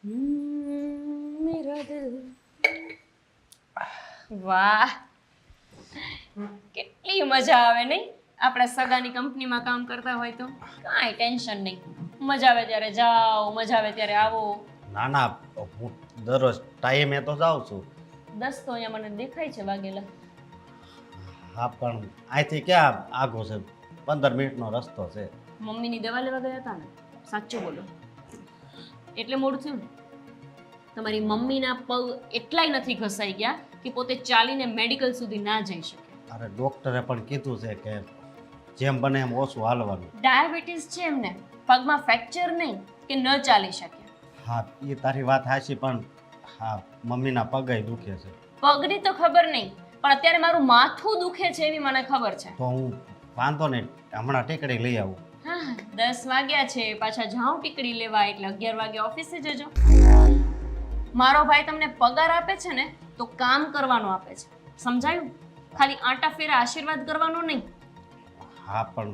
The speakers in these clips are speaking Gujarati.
मेरा दिल વાહ કેટલી મજા આવે નહીં આપણે સગાની કંપનીમાં કામ કરતા હોય તો કાંઈ ટેન્શન નહીં મજા આવે ત્યારે જાઓ મજા આવે ત્યારે આવો ના ના હું દરરોજ ટાઈમે તો જાઉં છું 10 તો અહીંયા મને દેખાય છે વાગેલા હા પણ અહીંથી ક્યાં આગો છે 15 મિનિટનો રસ્તો છે મમ્મીની દવા લેવા ગયા હતા ને સાચું બોલો એટલે મોડું થયું ને તમારી મમ્મીના પગ એટલાય નથી ઘસાઈ ગયા કે પોતે ચાલીને મેડિકલ સુધી ના જઈ શકે અરે ડૉક્ટરે પણ કીધું છે કે જેમ બને એમ ઓછું હાલવાનું ડાયાબિટીસ છે એમને પગમાં ફ્રેક્ચર નહીં કે ન ચાલી શકે હા એ તારી વાત હાચી પણ હા મમ્મીના પગે દુખે છે પગની તો ખબર નહીં પણ અત્યારે મારું માથું દુખે છે એવી મને ખબર છે તો હું વાંધો નહીં હમણાં ટીકડી લઈ આવું હા 10 વાગ્યા છે પાછા જાઉં ટીકડી લેવા એટલે 11 વાગે ઓફિસે જજો મારો ભાઈ તમને પગાર આપે છે ને તો કામ કરવાનું આપે છે સમજાયું ખાલી આંટા ફેરા આશીર્વાદ કરવાનો નહીં હા પણ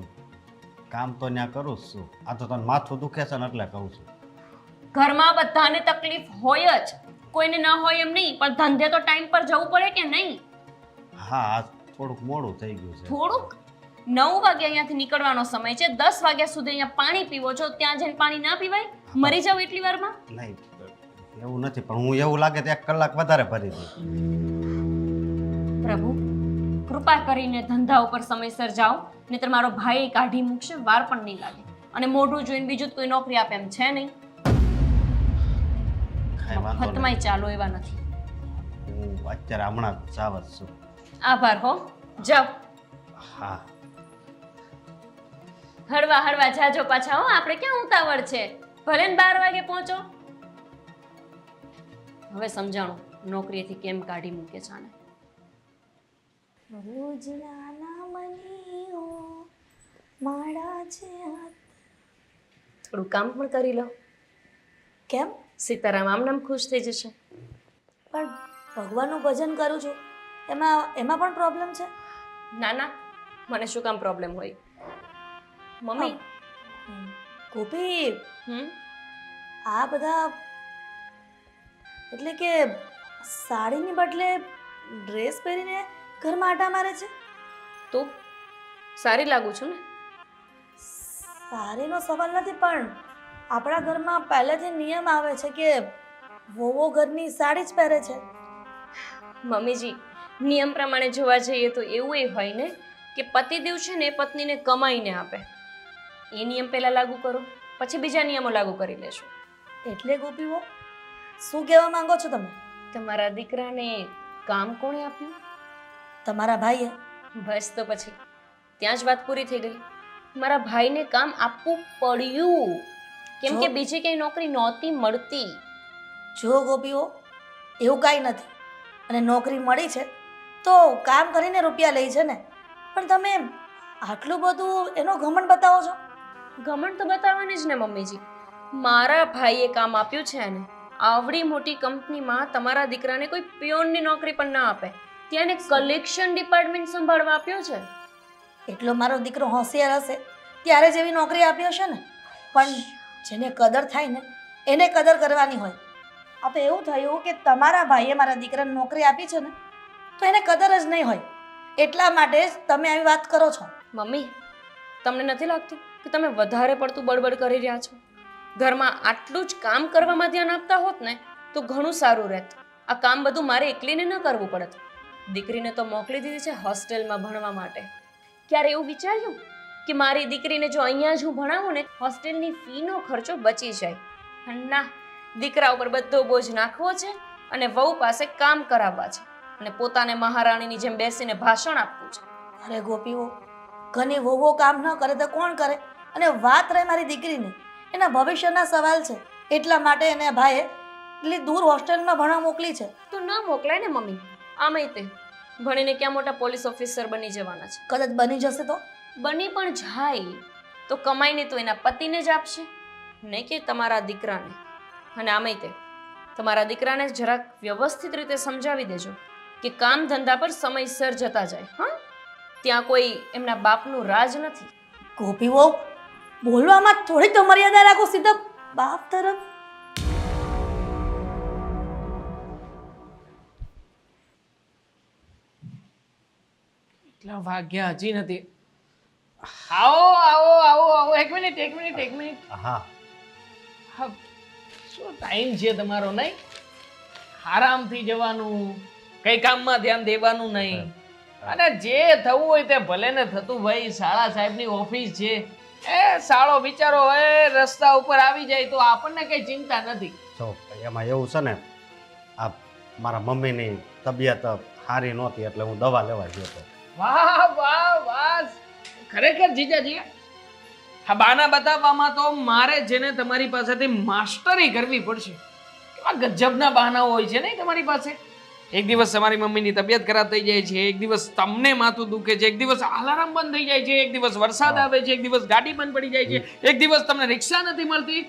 કામ તો ત્યાં કરું જ છું આ તો તને માથું દુખે છે ને એટલે કહું છું ઘરમાં બધાને તકલીફ હોય જ કોઈને ન હોય એમ નહીં પણ ધંધે તો ટાઈમ પર જવું પડે કે નહીં હા આજ થોડુંક મોડું થઈ ગયું છે થોડુંક 9 વાગે અહીંયાથી નીકળવાનો સમય છે 10 વાગ્યા સુધી અહીંયા પાણી પીવો છો ત્યાં જઈને પાણી ના પીવાય મરી જાવ એટલી વારમાં નહીં એવું નથી પણ હું એવું લાગે તો 1 કલાક વધારે ભરી દઉં પ્રભુ કૃપા કરીને ધંધા ઉપર સમયસર જાઓ નહીતર મારો ભાઈ કાઢી મૂકશે વાર પણ નહીં લાગે અને મોઢું જોઈને બીજું જ કોઈ નોકરી આપે એમ છે નહીં કાંઈ વાંધો નહીં હતમાય ચાલો એવા નથી હું અત્યારે હમણાં જાવ જ છું આભાર હો જાઓ હા હળવા હળવા જાજો પાછા હો આપણે ક્યાં ઉતાવળ છે ભલે ને 12 વાગે પહોંચો હવે સમજાણું નોકરીએથી કેમ કાઢી મૂકે છે આને રોજ નાના મનીઓ માડા છે થોડું કામ પણ કરી લો કેમ સીતારામ આમ નામ ખુશ થઈ જશે પણ ભગવાનનું ભજન કરું છું એમાં પણ પ્રોબ્લેમ છે ના ના મને શું કામ પ્રોબ્લેમ હોય મમ્મી ગોપી હમ આ બધા એટલે કે સાડીની બદલે ડ્રેસ પહેરીને ઘરમાં આટા મારે છે તું સારી લાગુ છું ને સારીનો સવાલ નથી પણ આપણા ઘરમાં પહેલેથી નિયમ આવે છે કે વહુઓ ઘરની સાડી જ પહેરે છે મમ્મીજી નિયમ પ્રમાણે જોવા જઈએ તો એવું એ હોય ને કે પતિદેવ છે ને પત્નીને કમાઈને આપે એ નિયમ પહેલા લાગુ કરો પછી બીજા નિયમો લાગુ કરી લેશો એટલે ગોપીઓ શું કહેવા માંગો છો તમે તમારા દીકરાને કામ કોણે આપ્યું તમારા ભાઈએ બસ તો પછી ત્યાં જ વાત પૂરી થઈ ગઈ મારા ભાઈને કામ આપવું પડ્યું કેમ કે બીજી કઈ નોકરી નહોતી મળતી જો ગોપીઓ એવું કાંઈ નથી અને નોકરી મળી છે તો કામ કરીને રૂપિયા લે છે ને પણ તમે આટલું બધું એનો ઘમંડ બતાવો છો ઘમંડ તો બતાવવાની જ ને મમ્મીજી મારા ભાઈએ કામ આપ્યું છે ને આવડી મોટી કંપનીમાં તમારા દીકરાને કોઈ પિયોનની નોકરી પણ ના આપે ત્યાં કલેક્શન ડિપાર્ટમેન્ટ સંભાળવા આપ્યો છે એટલો મારો દીકરો હોશિયાર હશે ત્યારે જ એવી નોકરી આપી હશે ને પણ જેને કદર થાય ને એને કદર કરવાની હોય આ તો એવું થયું કે તમારા ભાઈએ મારા દીકરાને નોકરી આપી છે ને તો એને કદર જ નહીં હોય એટલા માટે જ તમે આવી વાત કરો છો મમ્મી તમને નથી લાગતું કે તમે વધારે પડતું બડબડ કરી રહ્યા છો ઘરમાં આટલું જ કામ કરવામાં ધ્યાન આપતા હોત ને તો ઘણું સારું રહેત આ કામ બધું મારે એકલીને ન કરવું પડત દીકરીને તો મોકલી દીધી છે હોસ્ટેલમાં ભણવા માટે ક્યારે એવું વિચાર્યું કે મારી દીકરીને જો અહીંયા જ હું ભણાવું ને હોસ્ટેલની ફીનો ખર્ચો બચી જાય ના દીકરા ઉપર બધો બોજ નાખવો છે અને વહુ પાસે કામ કરાવવા છે અને પોતાને મહારાણીની જેમ બેસીને ભાષણ આપવું છે અરે ગોપીઓ ઘણી વહુઓ કામ ન કરે તો કોણ કરે અને વાત રહે મારી દીકરીની એના ભવિષ્યના સવાલ છે એટલા માટે એને ભાઈએ એટલી દૂર હોસ્ટેલમાં ભણવા મોકલી છે તો ન મોકલાય ને મમ્મી આમે તે ભણીને ક્યાં મોટા પોલીસ ઓફિસર બની જવાના છે કદાચ બની જશે તો બની પણ જાય તો કમાઈને તો એના પતિને જ આપશે નહીં કે તમારા દીકરાને અને આમે તે તમારા દીકરાને જરાક વ્યવસ્થિત રીતે સમજાવી દેજો કે કામ ધંધા પર સમયસર જતા જાય હા ત્યાં કોઈ એમના બાપનું રાજ નથી ગોપીઓ બોલવામાં થોડીક તો મર્યાદા રાખો સીધા બાપ તરફ કેટલા વાગ્યા હજી નથી. આવો આવો આવો આવો, એક મિનિટ એક મિનિટ એક મિનિટ. હા હા, શું ટાઈમ છે તમારો? નહીં, આરામથી જવાનું, કઈ કામમાં ધ્યાન દેવાનું નહીં, અને જે થવું હોય તે ભલે ને થતું. ભાઈ શાળા સાહેબની ઓફિસ છે, એ શાળો બિચારો એ રસ્તા ઉપર આવી જાય તો આપણને કઈ ચિંતા નથી. જો એમાં એવું છે ને, આ મારા મમ્મીની તબિયત સારી નહોતી એટલે હું દવા લેવા ગયો હતો. વાહ વાહ વાહ, ખરેખર જીજાજી, હા બાના બતાવવામાં તો મારે જેને તમારી પાસેથી માસ્ટરી કરવી પડશે. કેવા ગજબના બહાનાઓ હોય છે નહીં તમારી પાસે. એક દિવસ તમારી મમ્મીની તબિયત ખરાબ થઈ જાય છે, એક દિવસ તમને માથું દુખે છે, એક દિવસ અલાર્મ બંધ થઈ જાય છે, એક દિવસ વરસાદ આવે છે, એક દિવસ ગાડી બંધ પડી જાય છે, એક દિવસ તમને રિક્ષા નથી મળતી.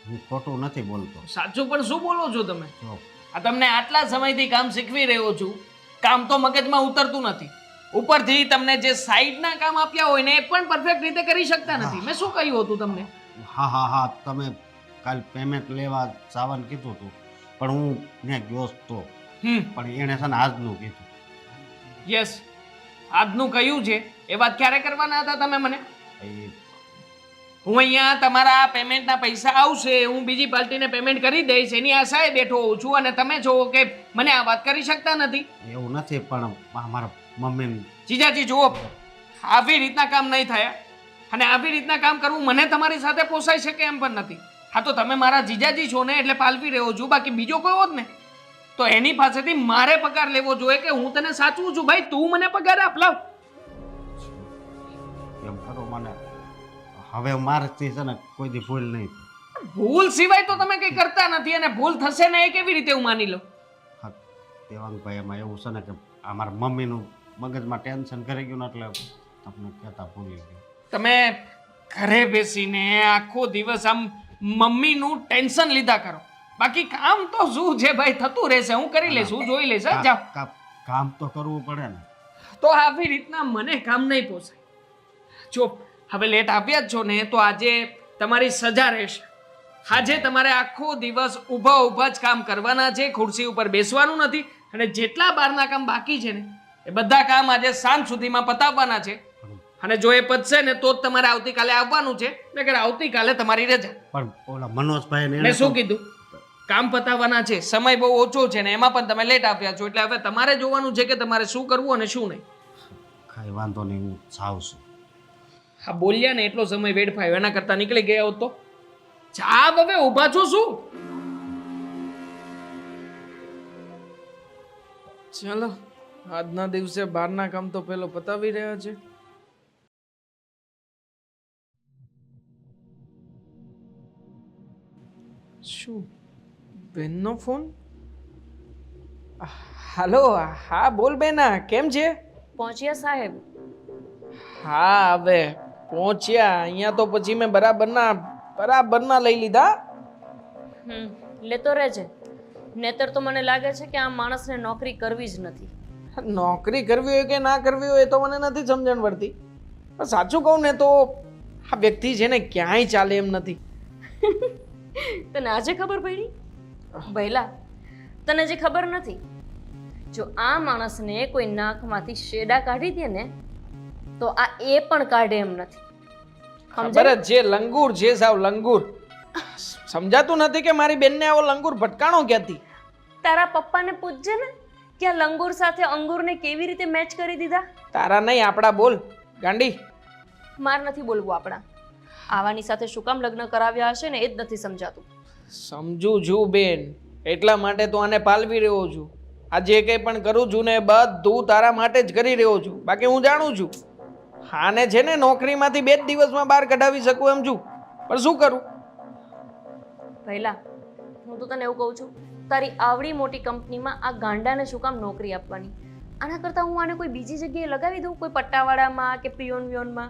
હું ખોટું નથી બોલતો. સાચું પણ શું બોલો છો તમે? જો આ તમને આટલા સમયથી કામ શીખવી રહ્યો છું, કામ તો મગજમાં ઉતરતું નથી. ઉપરથી તમને જે સાઈડના કામ આપ્યા હોય ને એ પણ પરફેક્ટ રીતે કરી શકતા નથી. મેં શું કહ્યું હતું તમને? હા હા હા, તમે કાલ પેમેન્ટ લેવા જવાનું કીધું હતું, પણ હું ત્યાં ગયો તો, પણ એણે છે ને આજનું કીધું. યસ, આજનું કયું છે એ વાત ક્યારે કરવાના હતા તમે મને? એ હું અહીંયા તમારા પેમેન્ટના પૈસા આવશે, હું બીજી પાર્ટીને પેમેન્ટ કરી દઈશ એની આશાએ બેઠો હોઉં છું, અને તમે જો કે મને આ વાત કરી શકતા નથી. એવું નથી, પણ મારા મમ્મી. જીજાજી જુઓ, આવી રીતના કામ નહીં થાય, અને આવી રીતના કામ કરવું મને તમારી સાથે પોસાઈ શકે એમ પણ નથી. હા તો તમે મારા જીજાજી છો ને એટલે પાલવી રહ્યો છું, બાકી બીજો કોઈ હોત ને તો એની પાસેથી મારે પગાર લેવો જોઈએ કે હું તને સાચવું છું. ભાઈ તું મને પગાર આપ, લાવ. એમ કરો મને, હવે મારાથી છે ને કોઈ દી ભૂલ નહીં. ભૂલ સિવાય તો તમે કઈ કરતા નથી, અને ભૂલ થશે ને એ કેવી રીતે હું માની લઉં? હા દેવાંગભાઈ, એમાં એવું છે ને કે આ મારા મમ્મીનું મગજમાં ટેન્શન કરી ગયું ને એટલે તમને કહેતા ભૂલી ગયો. તમે ઘરે બેસીને આખો દિવસ આમ મમ્મીનું ટેન્શન લીધા કરો, બાકી કામ તો શું છે ભાઈ, થતું રહેશે, હું કરી લઈશ, હું જોઈ લઈશ. જાઓ. કામ તો કરવું પડે ને. તો આવી રીતના મને કામ નહીં પોસાય. જો હવે લેટ આવ્યા જ છો ને તો આજે તમારી સજા રહેશે. આજે તમારે આખો દિવસ ઊભા ઊભા જ કામ કરવાના છે, ખુરશી ઉપર બેસવાનું નથી, અને જેટલા બહારના કામ બાકી છે ને એ બધા કામ આજે સાંજ સુધીમાં પતાવવાના છે. અને જો એ પતશે ને તો જ તમારે આવતીકાલે આવવાનું છે, નકર આવતીકાલે તમારી રજા. પણ ઓલા મનોજભાઈ ને મેં શું કીધું? કામ પતાવવાના છે, સમય બહુ ઓછો છે ને એમાં પણ તમે લેટ આવ્યા છો, એટલે હવે તમારે જોવાનું છે કે તમારે શું કરવું અને શું નહીં. કાંઈ વાંધો નહીં, હું જાઉં છું. હા બોલ્યા ને એટલો સમય વેડફાયો, એના કરતા નીકળી ગયા હોત તો. ચા હવે ઊભા છો શું? ચાલો આજના દિવસે બહારના કામ તો પેલો પતાવી રહ્યા છે. શું બેનનો ફોન? હાલો, હા બોલ બેના, કેમ છે? પહોંચ્યા સાહેબ? હા હવે પહોંચ્યા. અહીંયા તો પછી મેં બરાબરના લઈ લીધા. લેતો રહેજે, નહીતર તો મને લાગે છે કે આ માણસને નોકરી કરવી જ નથી. નોકરી કરવી હોય કે ના કરવી હોય એ તો મને નથી સમજણ પડતી, પણ સાચું કહું ને તો આ વ્યક્તિ છે ને ક્યાંય ચાલે એમ નથી. તને આજે ખબર પડી? ભઈલા, તને જે ખબર નથી, જો આ માણસને કોઈ નાકમાંથી શેડા કાઢી દે ને તો આ એ પણ કાઢે એમ નથી. ખબર જ છે, લંગૂર છે, સાવ લંગૂર. સમજાતું નથી કે મારી બેનને આવો લંગૂર ભટકાણો ક્યાંથી? તારા પપ્પાને પૂછજે ને કે આ લંગૂર સાથે અંગૂરને કેવી રીતે મેચ કરી દીધા. તારા નહીં, આપણા બોલ ગાંડી. માર નથી બોલવું આપણા. આવાની સાથે શું કામ લગ્ન કરાવ્યા હશે ને એ જ નથી સમજાતું. સમજુ છું બેન, એટલા માટે તો આને પાલવી રહ્યો છું. આ જે કંઈ પણ કરું છું ને બધું તારા માટે જ કરી રહ્યો છું. બાકી હું જાણું છું આને છે ને નોકરીમાંથી 2 દિવસમાં બહાર કઢાવી શકું એમ છું, પણ શું કરું? પહેલા હું તો તને એવું કહું છું, તારી આવડી મોટી કંપનીમાં આ ગાંડાને શું કામ નોકરી આપવાની? આના કરતાં હું આને કોઈ બીજી જગ્યાએ લગાવી દઉં, કોઈ પટ્ટાવાળામાં કે પિયોન વિયોનમાં.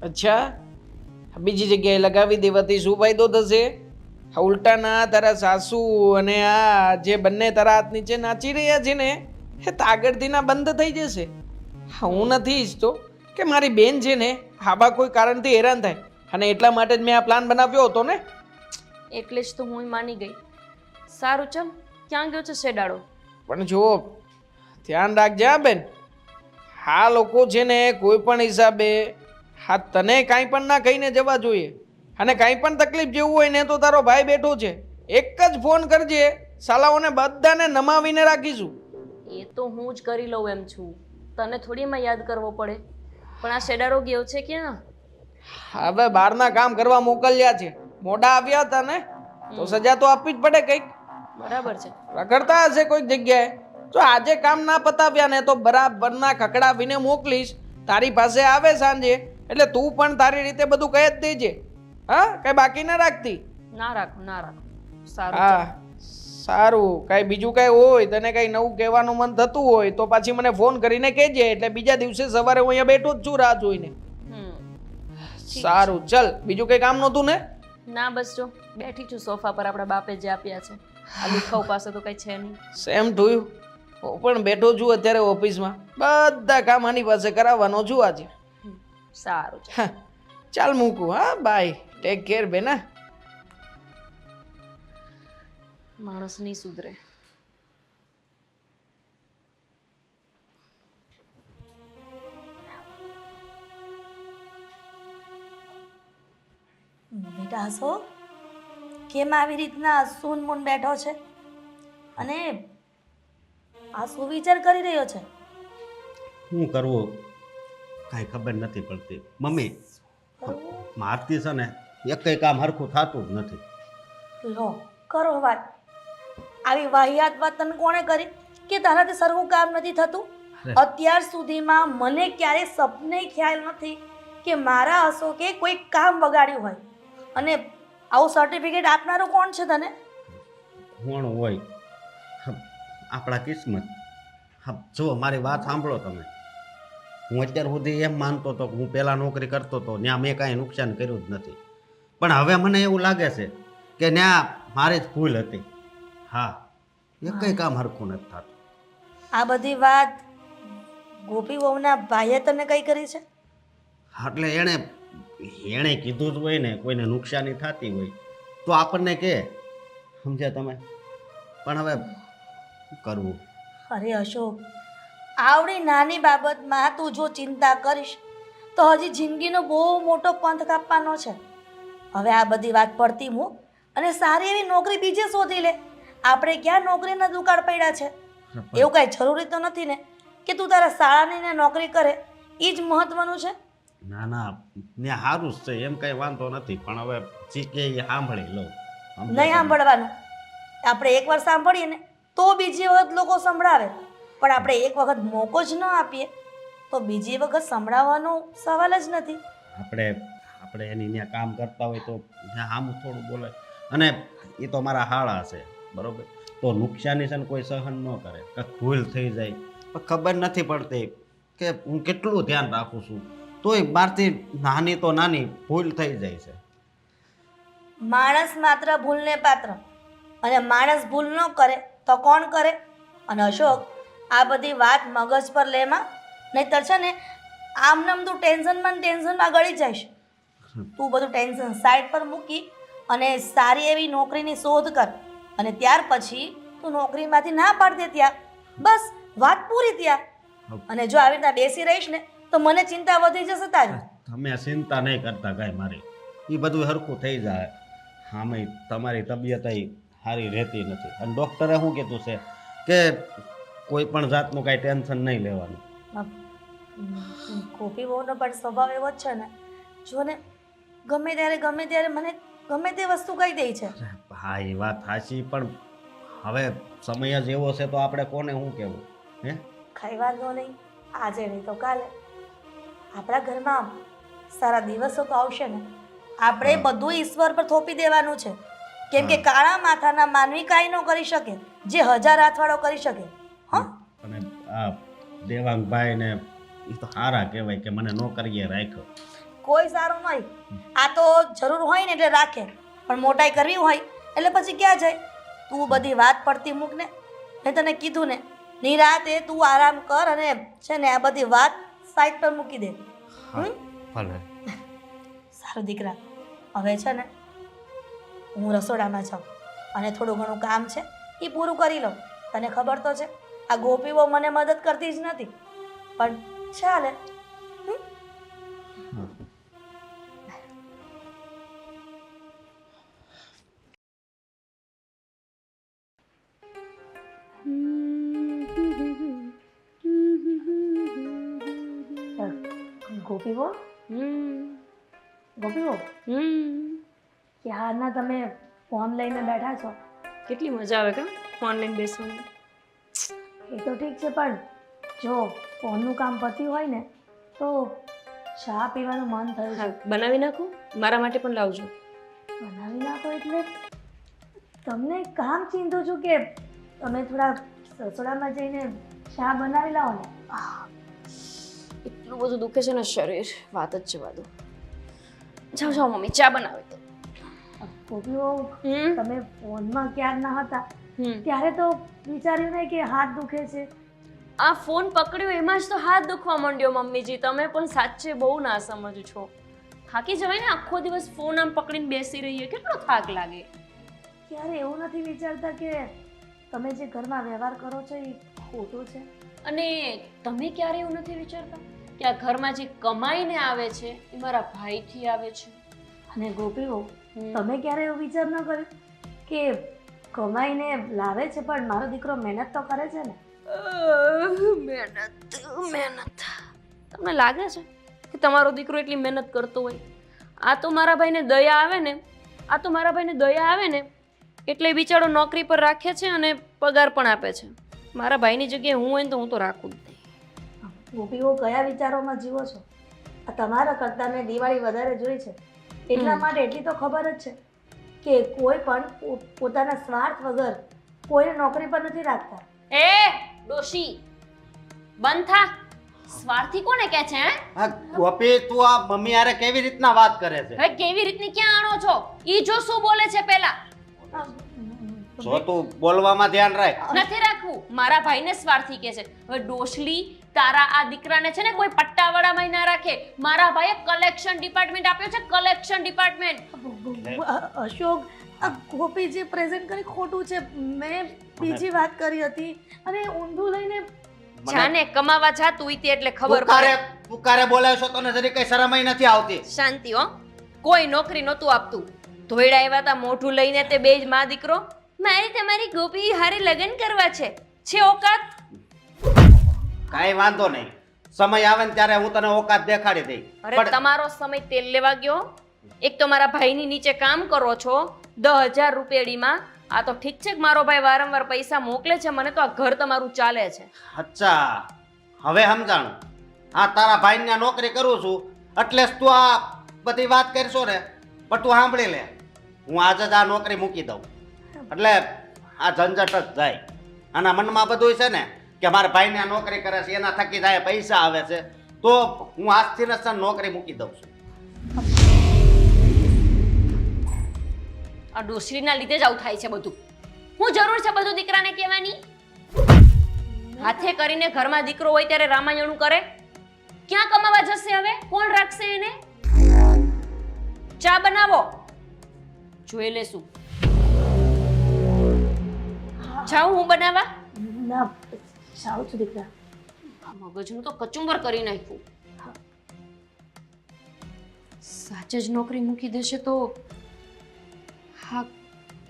અચ્છા, બીજી જગ્યાએ લગાવી દેવાથી શું ફાયદો થશે? ઉલટાના તારા સાસુ અને આ જે બંને તારા હાથ નીચે નાચી રહ્યા છે ને એ તાગડથી ના બંધ થઈ જશે. હું નથી ઈચ્છતો કે મારી બેન છે ને આવા કોઈ કારણથી હેરાન થાય, અને એટલા માટે જ મેં આ પ્લાન બનાવ્યો હતો ને. એટલે જ તો હું માની ગઈ. સારું ચાલ, ક્યાં ગયો છે શેડાળો? પણ જુઓ, ધ્યાન રાખજે હા બેન, આ લોકો છે ને કોઈ પણ હિસાબે હા તને કાંઈ પણ ના કહીને જવા જોઈએ. અને કાંઈ પણ તકલીફ જેવું હોય ને તો તારો ભાઈ બેઠો છે. એક જ ફોન કરજે, સાલાઓને બધાને નમાવીને રાખીશું. એ તો હું જ કરી લઉં એમ છું, તને થોડી એમાં યાદ કરવો પડે. પણ આ શેડારો ગયો છે ક્યાં? હવે બહારના કામ કરવા મોકલ્યા છે. મોડા આવ્યા હતા ને તો સજા તો આપવી જ પડે કંઈક. બરાબર છે. રખડતા હશે કોઈક જગ્યાએ. જો આજે કામ ના પતાવ્યા ને તો બરાબરના ખકડાવીને મોકલીશ. તારી પાસે આવે સાંજે એટલે તું પણ તારી રીતે બધું કહી જ દેજે. હા, કઈ બાકી ના રાખતી. ના રાખો, ના રાખો. સારું. હા સારું. કઈ બીજું કઈ હોય તને કઈ નવું કહેવાનું મન થતું હોય તો પાછી મને ફોન કરીને કહેજે. એટલે બીજા દિવસે સવારે હું અહીંયા બેઠો જ છું રાહ જોઈને. સારું ચલ. બીજું કઈ કામ નહોતું ને? ના બસ જો બેઠી છું સોફા પર, આપણા બાપે જે આપ્યા છે. આ લુખાઉ પાસે તો કઈ છે નહીં. Same to you. હું પણ બેઠો છું અત્યારે ઓફિસમાં. બધા કામ આની પાસે કરાવવાનો છું આજે. સારું. હા, ચાલ મૂકું. હા બાય, ટેક કેર બેના. માણસ નહીં સુધરે. બેટા હસો કેમ આવી રીતના સૂન મૂન બેઠો છે અને આ શું વિચાર કરી રહ્યો છે? શું કરવું કાંઈ ખબર નથી પડતી મમ્મી. મારતી છે ને એકય કામ હરખું થતું જ નથી. લો કરો વાત. આવી વાહિયાત વાત તને કોણે કરી કે તારાથી સરખું કામ નથી થતું? અત્યાર સુધીમાં મને ક્યારે સપને ખ્યાલ નથી કે મારા અશોકે કોઈ કામ બગાડ્યું હોય. અને આવું સર્ટિફિકેટ આપનારું કોણ છે તને? કોણ હોય? આપણા કિસ્મત. હા જો મારી વાત સાંભળો તમે. હું અત્યાર સુધી એમ માનતો હતો કે હું પહેલાં નોકરી કરતો હતો ત્યાં મેં કાંઈ નુકસાન કર્યું જ નથી. પણ હવે મને એવું લાગે છે કે ત્યાં મારી જ ભૂલ હતી. હા, એકય કામ હરખું નથી થતું. આ બધી વાત ગોપી વહુના ભાઈએ તને કઈ કરી છે? એટલે એણે કીધું જ હોય ને, કોઈને નુકસાની થતી હોય તો આપણને કહે, સમજ્યા તમે? પણ હવે શું કરવું? અરે અશોક, આવડી નાની બાબતમાં તું જો ચિંતા કરીશ તો હજી જિંદગીનો બહુ મોટો પંથ કાપવાનો છે. હવે આ બધી વાત પડતી મૂક અને સારી એવી નોકરી બીજે શોધી લે. આપણે ક્યાં નોકરીના દુકાળ પડ્યા છે? એવું કાંઈ જરૂરી તો નથી ને કે તું તારા શાળાની નોકરી કરે, એ જ મહત્વનું છે? ના ના, ને સારું જ છે, એમ કંઈ વાંધો નથી. પણ હવે જે કે એ સાંભળી લઉં. નહીં સાંભળવાનું. આપણે એકવાર સાંભળીએ ને તો બીજી વખત લોકો સંભળાવે, પણ આપણે એક વખત મોકો જ ન આપીએ તો બીજી વખત સંભળાવવાનો સવાલ જ નથી. આપણે એની ત્યાં કામ કરતા હોય તો ત્યાં સામું થોડું બોલે. અને એ તો મારા હાળા છે, બરોબર? તો નુકસાની છે ને કોઈ સહન ન કરે. કંઈક ભૂલ થઈ જાય પણ ખબર નથી પડતી કે હું કેટલું ધ્યાન રાખું છું, તોય મારથી નાની તો નાની ભૂલ થઈ જાય છે. માણસ માત્ર ભૂલને પાત્ર, અને માણસ ભૂલ ન કરે તો કોણ કરે? અને અશોક, આ બધી વાત મગજ પર લેમાં, નહીંતર છે ને આમનામ તું ટેન્શનમાં ગળી જઈશ. તું બધું ટેન્શન સાઈડ પર મૂકી અને સારી એવી નોકરીની શોધ કર. અને ત્યાર પછી તું નોકરીમાંથી ના પાડી દે ત્યાં બસ વાત પૂરી ત્યાં. અને જો આવી રીતના બેસી રહીશ ને તો મને ચિંતા વધી જશે તારી. તમે ચિંતા નહીં કરતા કાંઈ મારી, એ બધું હરખું થઈ જાય. આમે તમારી તબિયત સારી રહેતી નથી. અને ડૉક્ટરે શું કીધું છે કે કોઈ પણ જાતનું કાંઈ ટેન્શન નહીં લેવાનું. ગોપી બહુનો પણ સ્વભાવ એવો જ છે ને, જો ને ગમે ત્યારે મને ગમે તે વસ્તુ કહી દે છે. હા એ વાત સાચી, પણ હવે સમય જ એવો છે તો આપણે કોને શું કહેવું? હે કઈ વાંધો નહીં, આજે નહીં તો કાલે આપણા ઘરમાં સારા દિવસો તો આવશે ને. આપણે બધું ઈશ્વર પર થોપી દેવાનું છે, કેમ કે કાળા માથાના માનવી કાંઈ ન કરી શકે જે 1000 હાથવાળો કરી શકે. હા, અને આ દેવાંગભાઈ ને એ તો સારા કહેવાય કે મને નોકરીએ રાખ્યો. કોઈ સારું નહીં. આ તો જરૂર હોય ને એટલે રાખે, પણ મોટાઈ કરવી હોય એટલે પછી ક્યાં જાય? તું બધી વાત પડતી મૂક ને. મેં તને કીધું ને, નિરાતે તું આરામ કર અને છે ને આ બધી વાત સાઈડ પર મૂકી દે. ભલે. સારું દીકરા, હવે છે ને હું રસોડામાં જાઉં અને થોડું ઘણું કામ છે એ પૂરું કરી લઉં. તને ખબર તો છે આ ગોપીઓ મને મદદ કરતી જ નથી, પણ ચાલે. ગોપીઓ ગોપીઓ ક્યારના તમે ફોન લઈને બેઠા છો? કેટલી મજા આવે કા ઓનલાઈન બેસવાની. એ તો ઠીક છે, પણ જો ફોનનું કામ પત્યું હોય ને તો ચા પીવાનું મન થયું હા, છે. બનાવી નાખું, મારા માટે પણ લાવજો. બનાવી નાખો એટલે તમને કામ ચીંધું છું કે તમે થોડા રસોડામાં જઈને ચા બનાવી લાવો ને. એટલું બધું દુખે છે ને શરીર, વાત જ જવા દો. જાઓ જાઓ મમ્મી, ચા બનાવી દો. ગોપીઓ તમે ફોનમાં ક્યાર ના હતા હમ ત્યારે તો વિચાર્યું નહીં કે હાથ દુખે છે. આ ફોન પકડ્યો એમાં જ તો હાથ દુખવા માંડ્યો મમ્મીજી. તમે પણ સાચે બહુ ના સમજો છો. થાકી જવાય ને, આખો દિવસ ફોન આમ પકડીને બેસી રહીએ, કેટલો થાક લાગે. ત્યારે એવું નથી વિચારતા કે તમે જે ઘરમાં વ્યવહાર કરો છો એ ખોટું છે? અને તમે ક્યારે એવું નથી વિચારતા કે આ ઘરમાં જે કમાઈને આવે છે એ મારા ભાઈથી આવે છે? અને ગોપીઓ તમે ક્યારે એવું વિચાર ન કર્યો કે કમાઈને લાવે છે પણ મારો દીકરો મહેનત તો કરે છે ને? મહેનત તમને લાગે છે કે તમારો દીકરો એટલી મહેનત કરતો હોય? આ તો મારા ભાઈને દયા આવે ને એટલે બિચારો નોકરી પર રાખે છે અને પગાર પણ આપે છે. મારા ભાઈની જગ્યાએ હું હોય ને તો હું તો રાખું જ નહીં. ગોપીઓ કયા વિચારોમાં જીવો છો? આ તમારા કરતાં મેં દિવાળી વધારે જોઈ છે એટલા માટે એટલી તો ખબર જ છે કે કોઈ પણ પોતાના સ્વાર્થ વગર કોઈને નોકરી પર નથી રાખતા. એ ડોશી બંધ થા. સ્વાર્થી કોને કહે છે? હે આ ગોપી, તું આ મમ્મી હારે કેવી રીતના વાત કરે છે? હવે કેવી રીતની ક્યાં આણો છો? ઈ જો શું બોલે છે પેલા. જો તું બોલવામાં ધ્યાન રાખ. નથી રાખવું. મારા ભાઈને સ્વાર્થી કહે છે. હવે ડોશલી, તારા આ દીકરાને છે ને કોઈ પટ્ટાવાળામાં ના રાખે. મારા ભાઈએ કલેક્શન ડિપાર્ટમેન્ટ આપ્યો છે, કલેક્શન ડિપાર્ટમેન્ટ. અશોક, આ ગોપી જે પ્રેઝન્ટ કરી ખોટું છે. મેં બીજી વાત કરી હતી અને ઊંધું લઈને જાને કમાવા જા તું તે એટલે ખબર પડે. તુકારે બોલાવ છો તને જરી કઈ શરમય નથી આવતી. શાંતિ હો. કોઈ નોકરી નહોતું આપતું. ધોઈડા આવ્યા હતા મોઢું લઈને તે બે જ માં દીકરો. મારે તમારી ગોપી હારે લગ્ન કરવા છે ઓકાત? કાઈ વાંધો નહીં, સમય આવે ને ત્યારે હું તને ઓકાત દેખાડી દઈ. અરે તમારો સમય તેલ લેવા ગયો. એક તો મારા ભાઈની નીચે કામ કરો છો 10,000 રૂપિયાડીમાં. આ તો ઠીક છે કે મારો ભાઈ વારંવાર પૈસા મોકલે છે મને, તો આ ઘર તમારું ચાલે છે. અચ્છા, હવે સમજાણું. હા, તારા ભાઈને નોકરી કરું છું એટલે તું આ બધી વાત કરશો ને, પણ તું સાંભળી લે, હું આજે જ આ નોકરી મૂકી દઉં એટલે આ ઝંઝટ જ જાય. આના મનમાં બધું છે ને કે મારા ભાઈને નોકરી કરે છે, એના થકી જાય પૈસા આવે છે, તો હું આજથી ને નોકરી મૂકી દઉં છું. આ ડોસરીના લીધે જ આવું થાય છે બધું. હું જરૂર છે બધું દીકરાને કહેવાની? હાથે કરીને ઘરમાં દીકરો હોય ત્યારે રામાયણું કરે. ક્યાં કમાવા જશે હવે? કોણ રાખશે એને? ચા બનાવો, જોઈ લેશું. જાઉં હું બનાવવા? ના, જાઉં છું દીકરા. મગજનું તો કચુંબર કરી નાખ્યું. સાચે જ નોકરી મૂકી દેશે તો હા,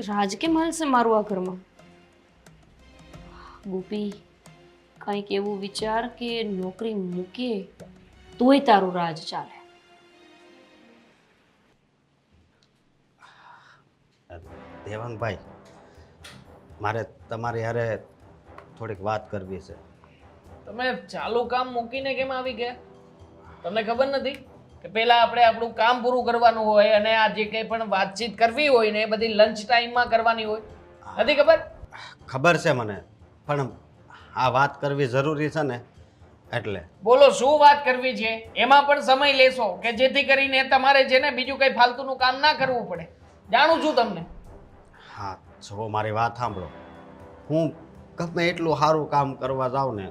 રાજ કેમ હાલશે મારું આ ઘરમાં? ગોપી, કંઈક એવું વિચાર કે નોકરી મૂકે તોય તારું રાજ ચાલે. દેવાંગભાઈ, મારે તમારી હારે થોડીક વાત કરવી છે. તમે ચાલુ કામ મૂકીને કેમ આવી ગયા? તમને ખબર નથી કે પહેલા આપણે આપણું કામ પૂરું કરવાનું હોય અને આ જે કંઈ પણ વાતચીત કરવી હોય ને એ બધી લંચ ટાઈમમાં કરવાની હોય? નથી ખબર? ખબર છે મને, પણ આ વાત કરવી જરૂરી છે ને એટલે. બોલો, શું વાત કરવી છે? એમાં પણ સમય લેશો કે જેથી કરીને તમારે છે ને બીજું કંઈ ફાલતુનું કામ ના કરવું પડે. જાણું છું તમને. હા, જો મારી વાત સાંભળો. હું ગમે એટલું સારું કામ કરવા જાઉં ને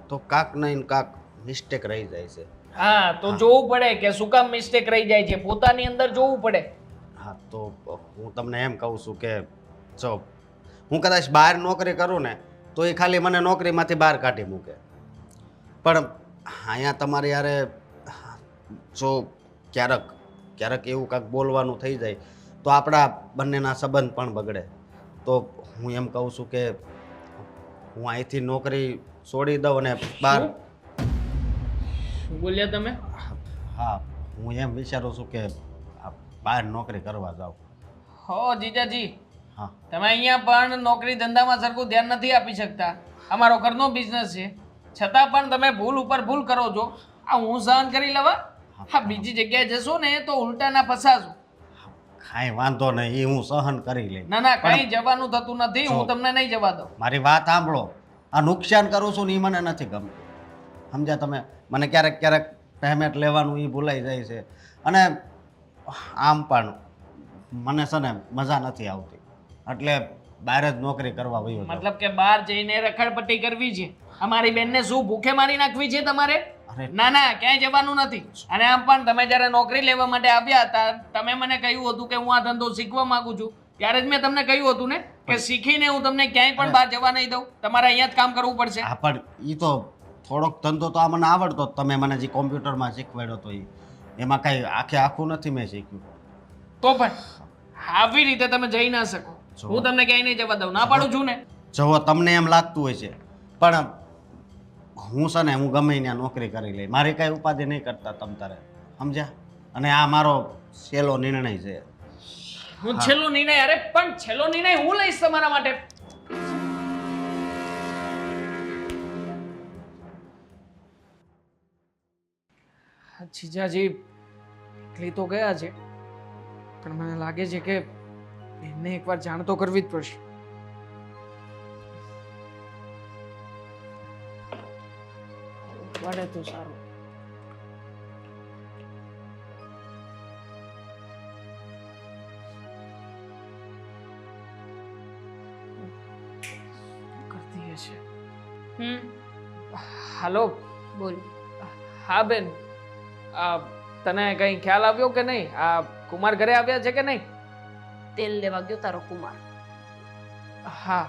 તો કાંક નહીં કાંક મિસ્ટેક રહી જાય છે. હા, તો જોવું પડે કે શું કામ મિસ્ટેક રહી જાય છે, પોતાની અંદર જોવું પડે. હા, તો હું તમને એમ કહું છું કે જો હું કદાચ બહાર નોકરી કરું ને તો એ ખાલી મને નોકરીમાંથી બહાર કાઢી મૂકે, પણ અહીંયા તમારે યારે જો ક્યારેક એવું કાંઈક બોલવાનું થઈ જાય તો આપણા બંનેના સંબંધ પણ બગડે. તો હું એમ કહું છું કે હું અહીંથી નોકરી છોડી દઉં અને બહાર. શું બોલ્યા તમે? હા, હું એમ વિચારું છું કે બહાર નોકરી કરવા જાઉં. હો જીજાજી, હા, તમે અહીંયા પણ નોકરી ધંધામાં સરખું ધ્યાન નથી આપી શકતા. અમારો ઘરનો બિઝનેસ છે, છતાં પણ તમે ભૂલ ઉપર ભૂલ કરો છો. આ હું સહન કરી લેવા? હા, બીજી જગ્યાએ જશો ને તો ઉલટાના ફસાશો. કાંઈ વાંધો નહીં, એ હું સહન કરી લઈશ. ના કંઈ જવાનું થતું નથી. હું તમને નહીં જવા દઉં. મારી વાત સાંભળો. આ નુકસાન કરું છું ને એ મને નથી ગમતું. સમજ્યા તમે? મને ક્યારેક પેમેન્ટ લેવાનું એ ભૂલાઈ જાય છે. અને આમ પણ મને છે ને મજા નથી આવતી, એટલે બહાર જ નોકરી કરવા વયો જાઉં. મતલબ કે બહાર જઈને રખડપટ્ટી કરવી છે? અમારી બેનને શું ભૂખે મારી નાખવી છે તમારે? અરે ના ક્યાંય જવાનું નથી. અને આમ પણ તમે જ્યારે નોકરી લેવા માટે આવ્યા હતા, તમે મને કહ્યું હતું કે હું આ ધંધો શીખવા માંગુ છું. ત્યારે જ મેં તમને કહ્યું હતું ને કે શીખીને હું તમને ક્યાંય પણ બહાર જવા નહીં દઉં. તમારે અહીંયા જ કામ કરવું પડશે. હા, પણ એ તો થોડોક ધંધો તો આ મને આવડતો જ. તમે મને જે કોમ્પ્યુટરમાં શીખવાડ્યો તો એમાં કાંઈ આખું નથી મેં શીખ્યું. તો પણ આવી રીતે તમે જઈ ના શકો. હું તમને ક્યાંય નહીં જવા દઉં. ના પાડું છું ને? જો તમને એમ લાગતું હોય છે, પણ હું છે ને હું ગમે ત્યાં નોકરી કરી લઈ. મારી કાંઈ ઉપાધિ નહીં કરતા તમ તારે, સમજ્યા? અને આ મારો છેલ્લો નિર્ણય છે. હું છેલ્લો નિર્ણય? અરે પણ છેલ્લો નિર્ણય હું લઈશ તમારા માટે. જીજાજી એકલી તો ગયા છે, પણ મને લાગે છે કે એને એકવાર જાણ તો કરવી જ પડશે. વળે તો સારું. કરતી હશે. હાલો, બોલ. હા બેન, તને કઈ ખ્યાલ આવ્યો કે નહીં? આ કુમાર ઘરે આવ્યા છે કે નહીં? તેલ લેવા ગયો તારો કુમાર. હા,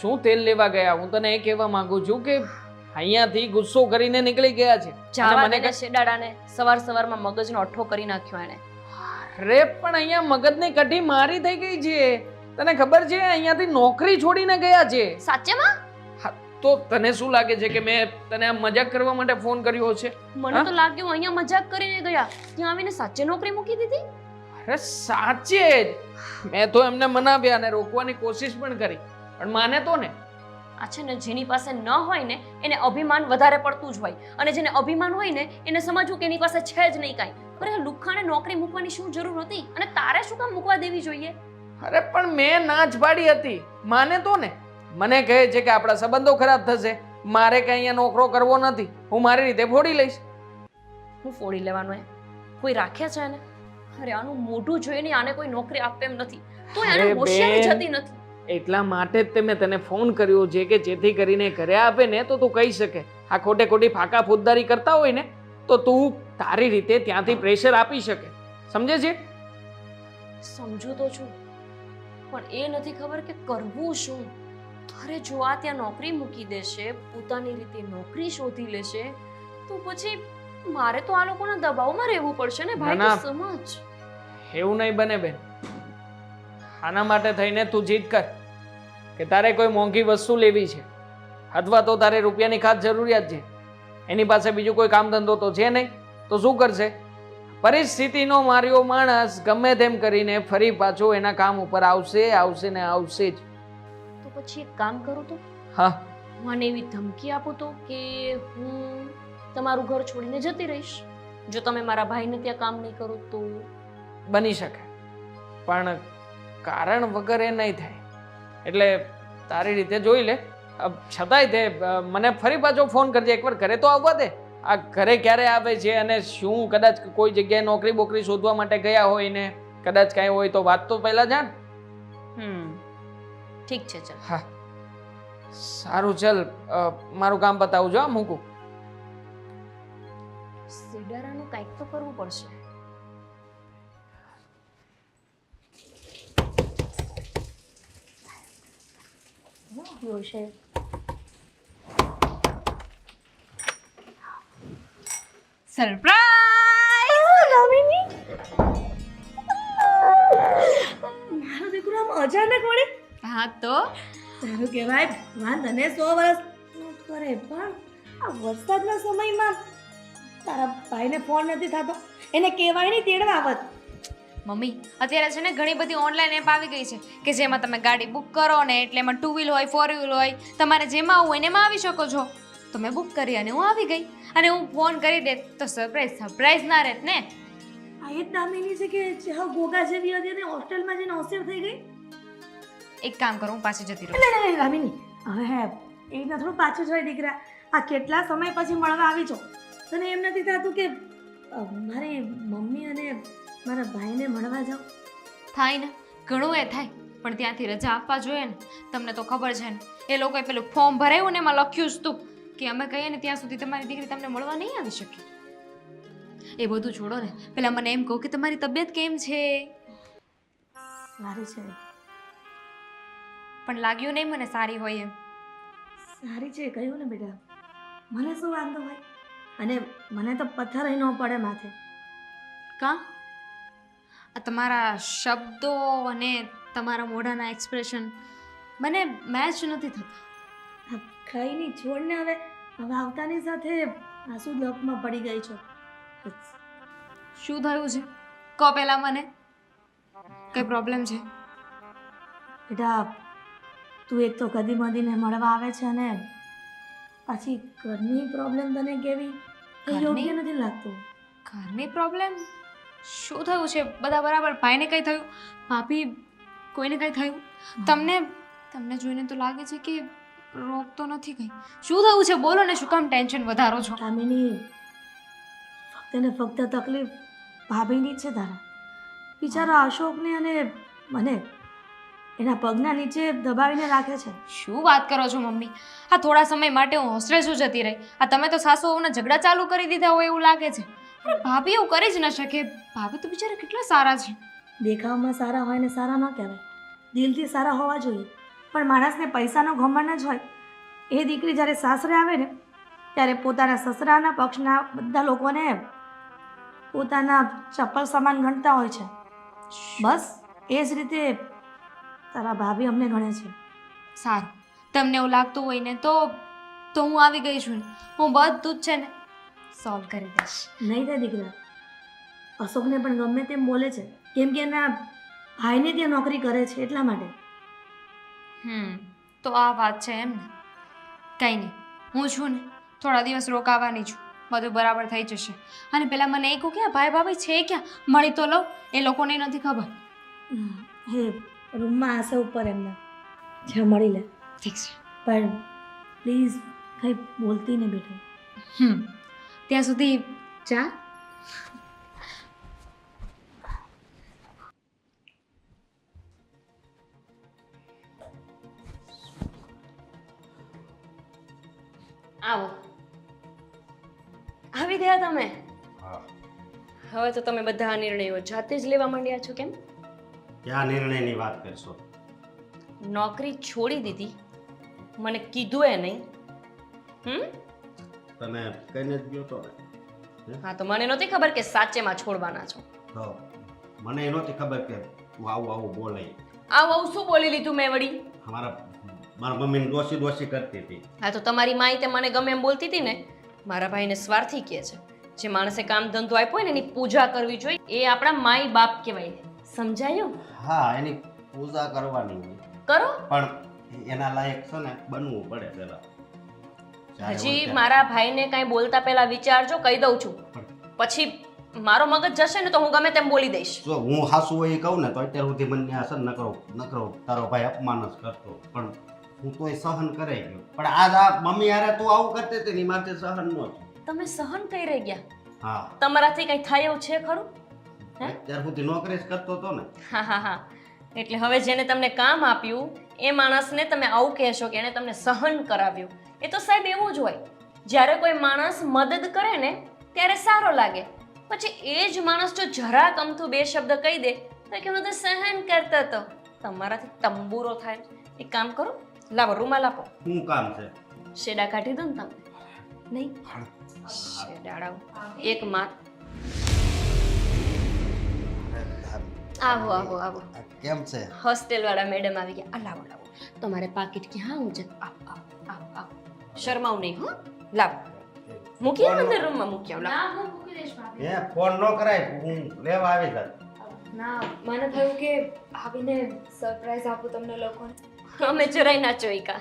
શું તેલ લેવા ગયા? હું તને એ કહેવા માંગુ છું કે અહીંયાથી ગુસ્સો કરીને નીકળી ગયા છે. જાવા મને શેડાડાને સવારમાં મગજનો અઠ્ઠો કરી નાખ્યો એને. રે પણ અહીંયા મગજની કઢી મારી થઈ ગઈ છે. તને ખબર છે? અહીંયાથી નોકરી છોડીને ગયા છે. સાચેમાં? તો તને શું લાગે છે કે મેં તને આ મજાક કરવા માટે ફોન કર્યો છે? મને તો લાગ્યું અહીંયા મજાક કરીને ગયા, ત્યાં આવીને સાચે નોકરી મૂકી દીધી. અરે સાચે જ. મેં તો એમને મનાવ્યા અને રોકવાની કોશિશ પણ કરી, પણ માને તો ને. આ છે ને, જેની પાસે ન હોય ને એને અભિમાન વધારે પડતું જ હોય, અને જેને અભિમાન હોય ને એને સમજવું કે એની પાસે છે જ નહીં કાંઈ. અરે લુખાને નોકરી મૂકવાની શું જરૂર હતી, અને તારે શું કામ મૂકવા દેવી જોઈએ? અરે પણ મેં ના જ પાડી હતી. માને તો ને. મને કહે છે કે આપણા સંબંધો ખરાબ થશે. મારે કઈ અહીંયા નોકરો કરવો નથી. હું મારી રીતે ફોડી લઈશ. હું ફોડી લેવાનો એ કોઈ રાખ્યા છે એને? અરે આનું મોઢું જોઈને આને કોઈ નોકરી આપે એમ નથી, તો આને હોશિયારી જતી નથી. એટલા માટે જ તે મેં તને ફોન કર્યો છે કે જેથી કરીને ઘરે આપે ને તો તું કહી શકે. આ ખોટી ફાકા ફોજદારી કરતા હોય ને તો તું તારી રીતે ત્યાંથી પ્રેશર આપી શકે. સમજે છે? સમજુ તો છું, પણ એ નથી ખબર કે કરવું શું. અરે જો આ ત્યાં નોકરી મૂકી દેશે, પોતાની રીતે નોકરી શોધી લેશે, તો પછી મારે તો આ લોકોના દબાવમાં રહેવું પડશે ને ભાઈ. તો સમજ. એવું નહીં બને બેન. આના માટે થઈને તું જીદ કર કે તારે કોઈ મોંઘી વસ્તુ લેવી છે, અથવા તો તારે રૂપિયાની ખાસ જરૂરિયાત છે. એની પાસે બીજું કોઈ કામ ધંધો તો છે નહીં, તો શું કરશે? પરિસ્થિતિનો માર્યો માણસ ગમે તેમ કરીને ફરી પાછો એના કામ ઉપર આવશે ને આવશે જ. તો પછી એક કામ કરું તો? હા, મને એવી ધમકી આપું તો કે હું તમારું ઘર છોડીને જતી રહીશ જો તમે મારા ભાઈને ત્યાં કામ નહીં કરો તો? બની શકે, પણ કારણ વગર એ નહીં થાય. એટલે તારી રીતે જોઈ લે. છતાંય તે મને ફરી પાછો ફોન કરજે. એકવાર ઘરે તો આવવા દે. આ ઘરે ક્યારે આવે છે અને શું કદાચ કોઈ જગ્યાએ નોકરી બોકરી શોધવા માટે ગયા હોય ને કદાચ કાંઈ હોય તો વાત તો પહેલા જાણ. ઠીક છે, ચાલ. હા સારું, ચાલ મારું કામ બતાવજો. હા, મૂકું. સેડારાનું કંઈક તો કરવું પડશે. સરપ્રાઈઝ! મારો દીકરો આમ અચાનક વળે હા તો તારું કહેવાય ભગવાન તને 100 વર્ષ કરે, પણ આ વરસાદના સમયમાં તારા ભાઈને ફોન નથી થતો, એને કહેવાય નહીં તેડવા આવત. મમ્મી અત્યારે છે ને ઘણી બધી ઓનલાઈન એપ આવી ગઈ છે કે જેમાં તમે ગાડી બુક કરો ને એટલે એમાં 2 વ્હીલ હોય 4 વ્હીલ હોય, તમારે જેમાં આવવું હોય ને એમાં આવી શકો છો. તો મેં બુક કરી અને હું આવી ગઈ, અને હું ફોન કરી દે તો સરપ્રાઈઝ ના રહેત ને. આ એ જ દામિની છે કે જે ગોગા જેવી હતી અને હોસ્ટેલમાં જઈને હોશિયાર થઈ ગઈ. એક કામ કરો, હું પાછી જતી રહું. નહીં દામિની, હવે એ રીતના થોડું પાછું જોઈ દીકરા, આ કેટલા સમય પછી મળવા આવી છો, તને એમ નથી થતું કે મારી મમ્મી અને મારા ભાઈને મળવા જાઉં? થાય ને, ઘણું એ થાય, પણ ત્યાંથી રજા આપવા જોઈએ ને. તમને તો ખબર છે ને, એ લોકોએ પેલું ફોર્મ ભરાયું ને એમાં લખ્યું જ તું કે અમે કહીએ ને ત્યાં સુધી તમારી દીકરી તમને મળવા નહીં આવી શકે. એ બધું છોડો ને, પેલા મને એમ કહો કે તમારી તબિયત કેમ છે? સારી છે, પણ લાગ્યું નહીં મને સારી હોય એમ. સારી છે કહ્યું ને બેટા, મને શું વાંધો હોય, અને મને તો પથ્થર ન પડે માથે. કાં? આ તમારા શબ્દો અને તમારા મોઢાના એક્સપ્રેશન મને મેચ નથી થતા. હા, કઈ નહીં, છોડને હવે. હવે આવતાની સાથે આંસુ લોકમાં પડી ગઈ છો. શું થયું છે? કહો પહેલા મને, કઈ પ્રોબ્લેમ છે? બેટા, તું એક તો કદી મદીને મળવા આવે છે અને પાછી ઘરની પ્રોબ્લેમ તને કેવી એ યોગ્ય નથી લાગતું. ઘરની પ્રોબ્લેમ? શું થયું છે? બધા બરાબર? ભાઈને કંઈ થયું? ભાભી કોઈને કંઈ થયું? તમને જોઈને તો લાગે છે કે રોગ તો નથી કંઈ. શું થયું છે? બોલો ને, શું કામ ટેન્શન વધારો છો? કામિની, ફક્ત ને ફક્ત તકલીફ ભાભીની જ છે તારા. બિચારા અશોકને અને મને એના પગના નીચે દબાવીને રાખે છે. શું વાત કરો છો મમ્મી? આ થોડા સમય માટે હું હોસ્ટેલ શું જતી રહી, આ તમે તો સાસુ વહુના ઝઘડા ચાલુ કરી દીધા હોય એવું લાગે છે. અરે ભાભી એવું કરી જ ન શકે. ભાભી તો બિચારા કેટલા સારા છે. દેખાવમાં સારા હોય ને સારા ન કહેવાય, દિલથી સારા હોવા જોઈએ. પણ માણસને પૈસાનો ઘમંડ જ હોય. એ દીકરી જ્યારે સાસરે આવે ને ત્યારે પોતાના સસરાના પક્ષના બધા લોકોને પોતાના ચપ્પલ સમાન ગણતા હોય છે. બસ એ જ રીતે તારા ભાભી અમને ગણે છે. સારું, તમને એવું લાગતું હોય ને તો હું આવી ગઈ છું ને, હું બધું જ છે ને સોલ્વ કરી દઈશ. નહીં થાય દીકરા, અશોકને પણ ગમે તેમ બોલે છે કેમ કે એના ભાઈને ત્યાં નોકરી કરે છે એટલા માટે. તો આ વાત છે એમ ને? કંઈ નહીં, હું છું ને થોડા દિવસ રોકાવાની છું, બધું બરાબર થઈ જશે. અને પહેલાં મને એ કહો કે આ ભાઈ ભાભી છે ક્યાં? મળી તો લો, એ લોકોને નથી ખબર. હે રૂમમાં હશે ઉપર એમના, જ્યાં મળી લે. ઠીક છે. પણ પ્લીઝ કંઈ બોલતી નહીં બેટા. ત્યાં સુધી ચા. આવો, આવી ગયા તમે? હા. હવે તો તમે બધા આ નિર્ણયો જાતે જ લેવા માંડ્યા છો કેમ? ક્યાં નિર્ણયની વાત કરશો? નોકરી છોડી દીધી, મને કીધું એ નહીં. તને કહીને જ ગયો તો ને. હા, તો મને નહોતી ખબર કે સાચેમાં છોડવાના છો. તો મને એ નહોતી ખબર કે તું આવું બોલે. આવું શું બોલી લીધું મેં વળી? મારા મમ્મીને ડોસી કરતી હતી. હા, તો તમારી માઈ તે મને ગમે એમ બોલતી હતી ને. મારા ભાઈને સ્વાર્થી કહે છે. જે માણસે કામ ધંધો આપ્યો હોય ને એની પૂજા કરવી જોઈએ, એ આપણા માઈ બાપ કહેવાય. સમજાયું? હા, એની પૂજા કરવાની હોય, કરો. પણ એના લાયક છે ને બનવું પડે પેલા. હજી મારા ભાઈને કાંઈ બોલતા પહેલા વિચારજો, કહી દઉં છું. પછી મારો મગજ જશે ને તો હું ગમે તેમ બોલી દઈશ. જો હું હાસુ હોય એ કહું ને તો અત્યાર સુધી મને અસર ન કરો તારો ભાઈ અપમાન જ કરતો, પણ હું તોય સહન કરાઈ ગયો. પણ આજ આ મમ્મી યારે તું આવું કરતી હતી ને માથે સહન ન થયું. તમે સહન કરી રહી ગયા? હા. તમારાથી કંઈ થાય એવું છે ખરું? અત્યાર સુધી નોકરી જ કરતો હતો ને. હા. એટલે હવે જેને તમને કામ આપ્યું એ માણસને તમે આવું કહેશો કે એણે તમને સહન કરાવ્યું? એ તો સાહેબ એવું જ હોય, જ્યારે કોઈ માણસ મદદ કરે ને ત્યારે સારો લાગે, પછી એ જ માણસ જો જરા કમથું બે શબ્દ કહી દે તો કે હું તો સહન કરતો હતો. તમારાથી તંબુરો થાય. એક કામ કરો, લાવો રૂમાલ આપો. શું કામ છે? શેડા કાઢી દો ને તમે. નહીં શેડાળાઓ એક માં આવો આવો આવો કેમ છે? હોસ્ટેલ વાળા મેડમ આવી ગયા. આ લાવો લાવો તમારે પાકીટ ક્યાં હું છે? આવો આવો આવો આવો શરમાવ નહીં હો. લાવો મૂકી આવો અંદર રૂમમાં મૂકી આવો લાવો. ના હું મૂકી દઈશ ભાભી. હે ફોન ન કરાય, હું લેવા આવી જાત. ના મને થયું કે આવીને સરપ્રાઈઝ આપું તમને લોકોને. અમે જરાય ના ચોઈકા.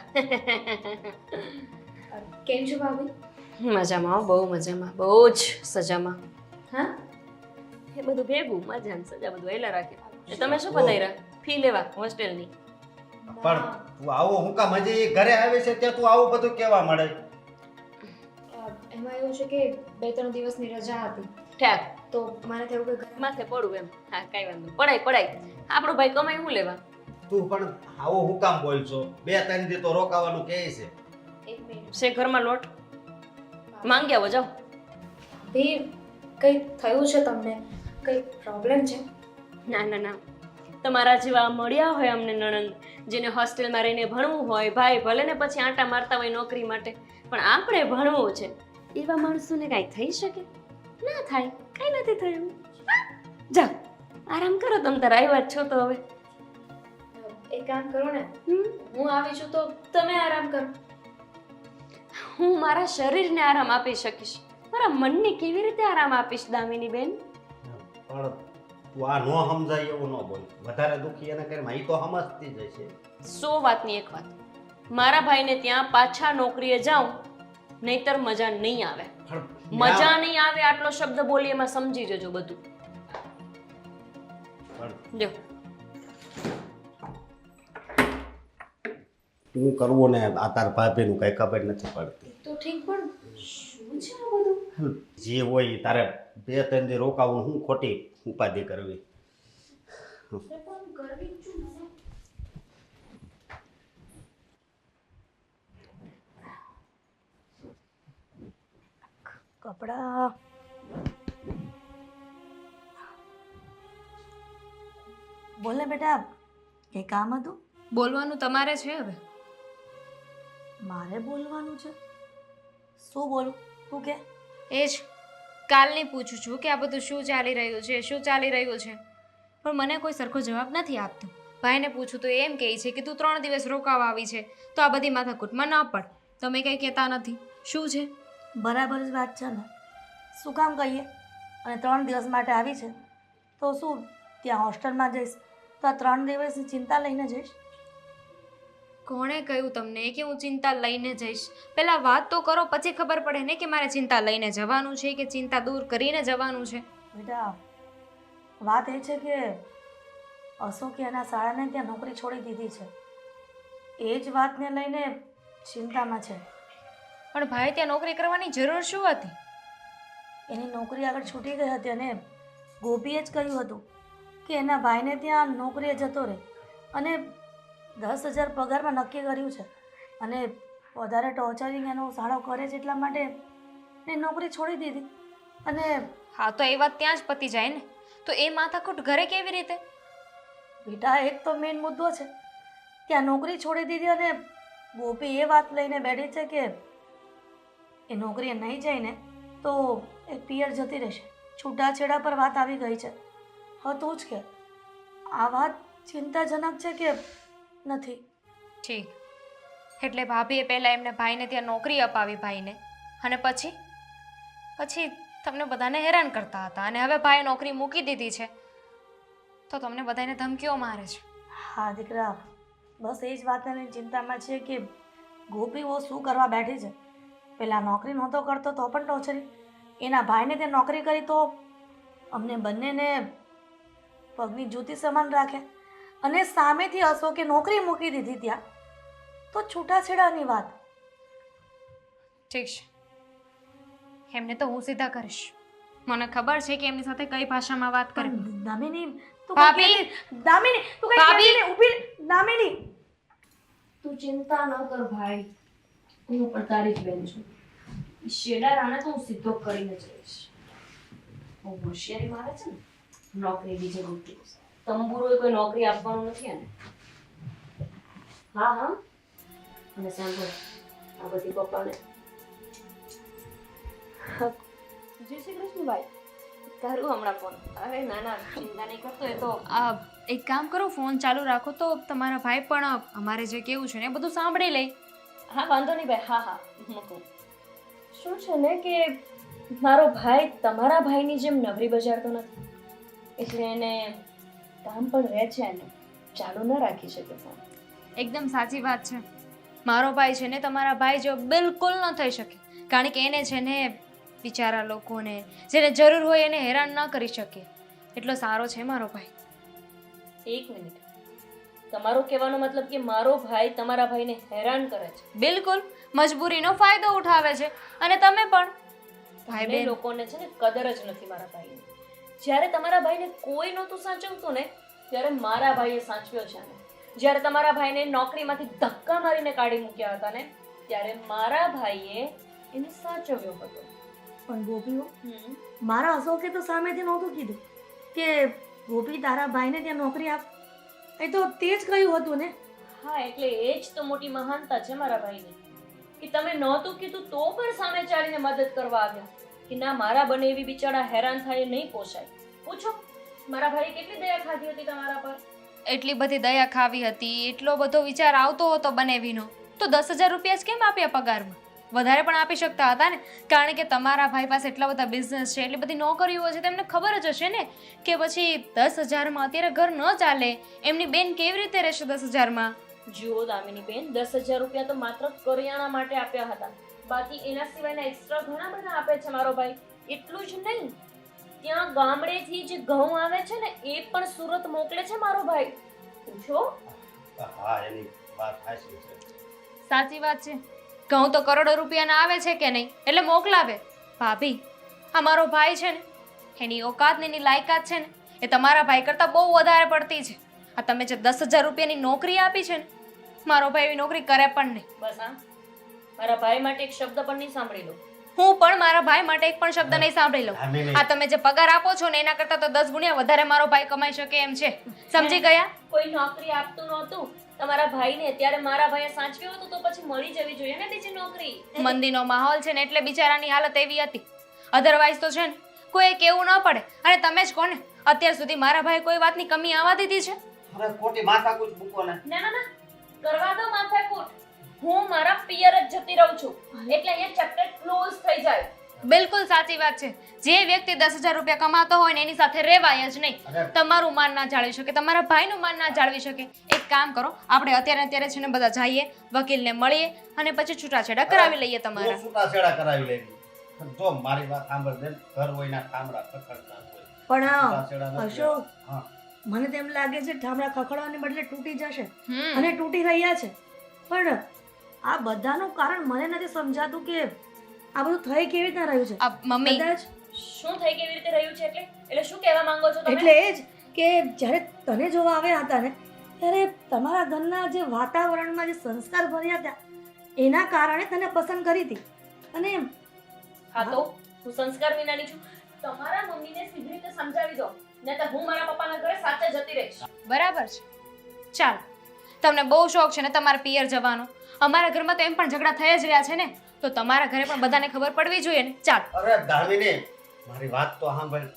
કેમ છો ભાભી? મજામાં હો, બહુ મજામાં, બહુ જ સજામાં. હા એ બધું ભેગું મજા ને સજા બધું એલા રાખે. એ તમે શું પધાર્યા? ફી લેવા હોસ્ટેલની? પણ તું આવો હું કામ હજી ઘરે આવે છે ત્યાં તું આવું બધું કેવા મળે? એમાં એવું છે કે 2-3 દિવસની રજા હતી ઠેક તો મને થયું કે ઘરે માથે પડું એમ. હા કાંઈ વાંધો નહીં. પડાય પડાય. આપણો ભાઈ કમાય શું લેવા? તું પણ આવો હું કામ બોલશો? 2-3 દી તો રોકાવાનું કહે છે. 1 મિનિટ છે ઘરમાં લોટ માંગી આવો જાઓ. ભાભી કંઈ થયું છે તમને? કંઈ પ્રોબ્લેમ છે? ના ના ના તમારા જેવા મળ્યા હોય અમને નણંદ જેને હોસ્ટેલમાં રહીને ભણવું હોય, ભાઈ ભલે ને પછી આંટા મારતા હોય નોકરી માટે, પણ આપણે ભણવું છે એવા માણસોને કાંઈ થઈ શકે? ના થાય, કાંઈ નથી થયું. જાઓ આરામ કરો. તમે તાર આવ્યા જ છો તો હવે એક કામ કરો ને, હમ? હું આવી છું તો તમે આરામ કરો. હું મારા શરીરને આરામ આપી શકીશ, મારા મનને કેવી રીતે આરામ આપીશ દામિની બેન? પણ તું આ નો સમજાય એવું ન બોલ. વધારે દુખી એને ઘરમાં ઈ તો સમજતી જ હશે. 100 વાતની એક વાત, મારા ભાઈને ત્યાં પાછા નોકરીએ જાઉં નહીતર મજા નહીં આવે. પણ મજા નહીં આવે આટલો શબ્દ બોલી એમાં સમજી જજો બધું. પણ જો શું કરવું ને આ તાર ભાભીનું કઈ ખબર નથી પડતી. તો ઠીક, પણ શું છે આ બધું? જે હોય ઈ તારે 2-3 દી રોકાવું, હું ખોટી ઉપાધિ કરવી. પણ કરવી જ છું મને. કપડાં બોલ ને બેટા, કંઈ કામ હતું? બોલવાનું તમારે છે હવે. મારે બોલવાનું છે? શું બોલું તું કે? એ જ કાલની પૂછું છું કે આ બધું શું ચાલી રહ્યું છે, શું ચાલી રહ્યું છે, પણ મને કોઈ સરખો જવાબ નથી આપતું. ભાઈને પૂછું તો એમ કહે છે કે તું 3 દિવસ રોકાવા આવી છે તો આ બધી માથાકૂટમાં ન પડ. તમે કંઈ કહેતા નથી. શું છે? બરાબર જ વાત છે ને, શું કામ કહીએ? અને 3 દિવસ માટે આવી છે તો શું ત્યાં હોસ્ટેલમાં જઈશ તો આ 3 દિવસની ચિંતા લઈને જઈશ? કોણે કહ્યું તમને કે હું ચિંતા લઈને જઈશ? પહેલાં વાત તો કરો, પછી ખબર પડે ને કે મારે ચિંતા લઈને જવાનું છે કે ચિંતા દૂર કરીને જવાનું છે. બેટા વાત એ છે કે અશોકે એના શાળાને ત્યાં નોકરી છોડી દીધી છે. એ જ વાતને લઈને ચિંતામાં છે. પણ ભાઈ ત્યાં નોકરી કરવાની જરૂર શું હતી? એની નોકરી આગળ છૂટી ગઈ હતી અને ગોપીએ જ કહ્યું હતું કે એના ભાઈને ત્યાં નોકરીએ જતો રહે અને 10,000 પગારમાં નક્કી કર્યું છે અને વધારે ટોર્ચરિંગ એનો સાળો કરે છે એટલા માટે એને નોકરી છોડી દીધી. અને હા તો એ વાત ત્યાં જ પતી જાય ને, તો એ માથાકૂટ ઘરે કેવી રીતે? બેટા એક તો મેઇન મુદ્દો છે, ત્યાં નોકરી છોડી દીધી અને ગોપી એ વાત લઈને બેઠી છે કે એ નોકરીએ નહીં જઈને તો એ પિયર જતી રહેશે. છૂટાછેડા પર વાત આવી ગઈ છે. હવે તું જ કે આ વાત ચિંતાજનક છે કે નથી? ઠીક, એટલે ભાભીએ પહેલાં એમને ભાઈને ત્યાં નોકરી અપાવી ભાઈને, અને પછી તમને બધાને હેરાન કરતા હતા અને હવે ભાઈએ નોકરી મૂકી દીધી છે તો તમને બધાને ધમકીઓ મારે છે. હા દીકરા, બસ એ જ વાતની ચિંતામાં છે કે ગોપીઓ શું કરવા બેઠી છે. પહેલાં નોકરી નહોતો કરતો તો પણ ટોર્ચરિંગ, એના ભાઈને તે નોકરી કરી તો અમને બંનેને પગની જૂતી સમાન રાખે, અને સામેથી અશોકે નોકરી મૂકી દીધી ત્યાં તો છૂટાછેડાની વાત. ઠીક છે, એમને તો હું સીધા કરીશ. મને ખબર છે કે એમની સાથે કઈ ભાષામાં વાત કરવી. પણ દામિની તું ભાભી! દામિની તું કઈ ભાભી! કહેતી નહીં. ઊભી દામિની, તું ચિંતા ન કર ભાઈ, હું પણ તારી જ બેન છું. શેડા રાણે તો હું સીધો કરીને જઈશ. હું હોશિયારી મારે છે ને, નોકરી બીજે મૂકી તંબુરોએ કોઈ નોકરી આપવાનું નથી એને. હા હા, અને સાંભળ, આ બધી પપ્પાને જય શ્રી કૃષ્ણ ભાઈ કરું હમણાં ફોન અરે ના ના ચિંતા નહીં કરતો એ તો એક કામ કરો, ફોન ચાલુ રાખો તો તમારા ભાઈ પણ અમારે જે કેવું છે ને એ બધું સાંભળી લે. હા વાંધો નહીં ભાઈ હા હા મૂકું શું છે ને કે મારો ભાઈ તમારા ભાઈની જેમ નવરી બજારતો નથી એટલે એને કામ પણ રહે છે એને ચાલુ ન રાખી શકે ફોન. એકદમ સાચી વાત છે. મારો ભાઈ છે ને તમારા ભાઈ જો બિલકુલ ન થઈ શકે, કારણ કે એને છે ને બિચારા લોકોને જેને જરૂર હોય એને હેરાન ન કરી શકે. એટલો સારો છે મારો ભાઈ. એક મિનિટ, તમારો કહેવાનો મતલબ કે મારો ભાઈ તમારા ભાઈને હેરાન કરે છે? બિલકુલ, મજબૂરીનો ફાયદો ઉઠાવે છે. અને તમે પણ ભાઈ બે બેન લોકોને છે ને કદર જ નથી મારા ભાઈની. જ્યારે તમારા ભાઈને કોઈ નહોતું સાચવતું ને ત્યારે મારા ભાઈએ સાચવ્યો છે ને. જ્યારે તમારા ભાઈને નોકરીમાંથી ધક્કા મારીને કાઢી મૂક્યા હતા ને ત્યારે મારા ભાઈએ એને સાચવ્યો હતો. પણ ગોપીઓ, મારા અશોકે તો સામેથી નહોતું કીધું કે ગોપી તારા ભાઈને ત્યાં નોકરી આપ. એ તો તે જ કહ્યું હતું ને. હા એટલે એ જ તો મોટી મહાનતા છે મારા ભાઈની કે તમે નહોતું કીધું તો પણ સામે ચાલીને મદદ કરવા આવ્યા કે ના મારા બને એવી બિચારા હેરાન થાય નહીં પોસાય. પૂછો મારા ભાઈએ કેટલી દયા ખાધી હતી તમારા પર? એટલી બધી દયા ખાવી હતી, એટલો બધો વિચાર આવતો હતો બનેવીનો, તો 10,000 રૂપિયા જ કેમ આપ્યા પગારમાં? વધારે પણ આપી શકતા હતા ને, કારણ કે તમારા ભાઈ પાસે એટલા બધા બિઝનેસ છે, એટલી બધી નોકરીઓ છે, તેમને ખબર જ હશે ને કે પછી 10,000માં અત્યારે ઘર ન ચાલે. એમની બેન કેવી રીતે રહેશે 10,000માં? જુઓ દામિની બેન, 10,000 રૂપિયા તો માત્ર કરિયાણા માટે આપ્યા હતા, બાકી એના સિવાયના એક્સ્ટ્રા ઘણા બધા આપે છે મારો ભાઈ. એટલું જ નહીં, ત્યાં ગામડેથી જે ઘઉં આવે છે ને એ પણ સુરત મોકલે છે મારો ભાઈ. પૂછો. હા એની વાત સાચી છે. સાચી વાત છે. ઘઉં તો કરોડો રૂપિયાના આવે છે કે નહીં, એટલે મોકલાવે. ભાભી, આ મારો ભાઈ છે ને એની ઓકાત ને એની લાયકાત છે ને એ તમારા ભાઈ કરતાં બહુ વધારે પડતી છે. આ તમે જે 10,000 રૂપિયાની નોકરી આપી છે ને, મારો ભાઈ એવી નોકરી કરે પણ નહીં. બસ હા, મારા ભાઈ માટે એક શબ્દ પણ નહીં સાંભળી લો. હું પણ મારા ભાઈ માટે એક પણ શબ્દ નહીં સાંભળી લઉં. દામિની, આ તમે જે પગાર આપો છો ને એના કરતાં તો 10 ગુણ્યા વધારે મારો ભાઈ કમાઈ શકે એમ છે. સમજી ગયા? કોઈ નોકરી આપતું નહોતું તમારા ભાઈને, ત્યારે મારા ભાઈએ સાચવ્યો હતો તો પછી મળી જવી જોઈએ ને બીજી નોકરી. મંદીનો માહોલ છે ને એટલે બિચારાની હાલત એવી હતી. અધરવાઇઝ તો છે ને કોઈ કેવું ન પડે. અને તમે જ કોને અત્યાર સુધી મારા ભાઈ કોઈ વાતની કમી આવવા દીધી છે? અરે ખોટી માથાકૂટ મૂકો ને. ના ના ના, કરવા દો માથાકૂટ. હું મારા પિયર જ જતી રહું છું એટલે અહીંયા ચેપ્ટર ક્લોઝ થઈ જાય. બિલકુલ સાચી વાત છે. જે વ્યક્તિ 10,000 રૂપિયા કમાતો હોય ને એની સાથે રહેવાય જ નહીં. તમારું માન ના જાળવી શકે, તમારા ભાઈનું માન ના જાળવી શકે. એક કામ કરો, આપણે અત્યારે છે ને બધા જઈએ, વકીલને મળીએ અને પછી છૂટાછેડા કરાવી લઈએ તમારા. છૂટાછેડા કરાવી લેવી. જો મારી વાત સાંભળ દે, ઘર હોય ના ઠામડા ખખડતા હોય. પણ છૂટાછેડા નથી અશોક, હા. મને તેમ લાગે છે ઠામડા ખખડવાને બદલે તૂટી જશે હમ. અને તૂટી રહ્યા છે. પણ આ બધાનું કારણ મને નથી સમજાતું કે આ બધું થઈ કેવી રીતના રહ્યું છે. મમ્મી, કદાચ શું થઈ કેવી રીતે રહ્યું છે એટલે શું કહેવા માંગો છો તમે? એટલે એ જ કે જ્યારે તને જોવા આવ્યા હતા ને ત્યારે તમારા ઘરના જે વાતાવરણમાં જે સંસ્કાર ભર્યા હતા એના કારણે તને પસંદ કરી હતી. અને હા તો હું સંસ્કાર વિનાની છું. તમારા મમ્મીને સીધી રીતે સમજાવી દો, નહીંતર હું મારા પપ્પાના ઘરે સાચે જતી રહીશ. બરાબર છે. ચાલો, તમને બહુ શોખ છે ને તમારા પિયર જવાનો. અમારા ઘરમાં તો એમ પણ ઝઘડા થઈ જ રહ્યા છે ને, તો તમારા ઘરે પણ બધાને ખબર પડવી જોઈએ ને. ચાલો. અરે દામિની, મારી વાત તો સાંભળ.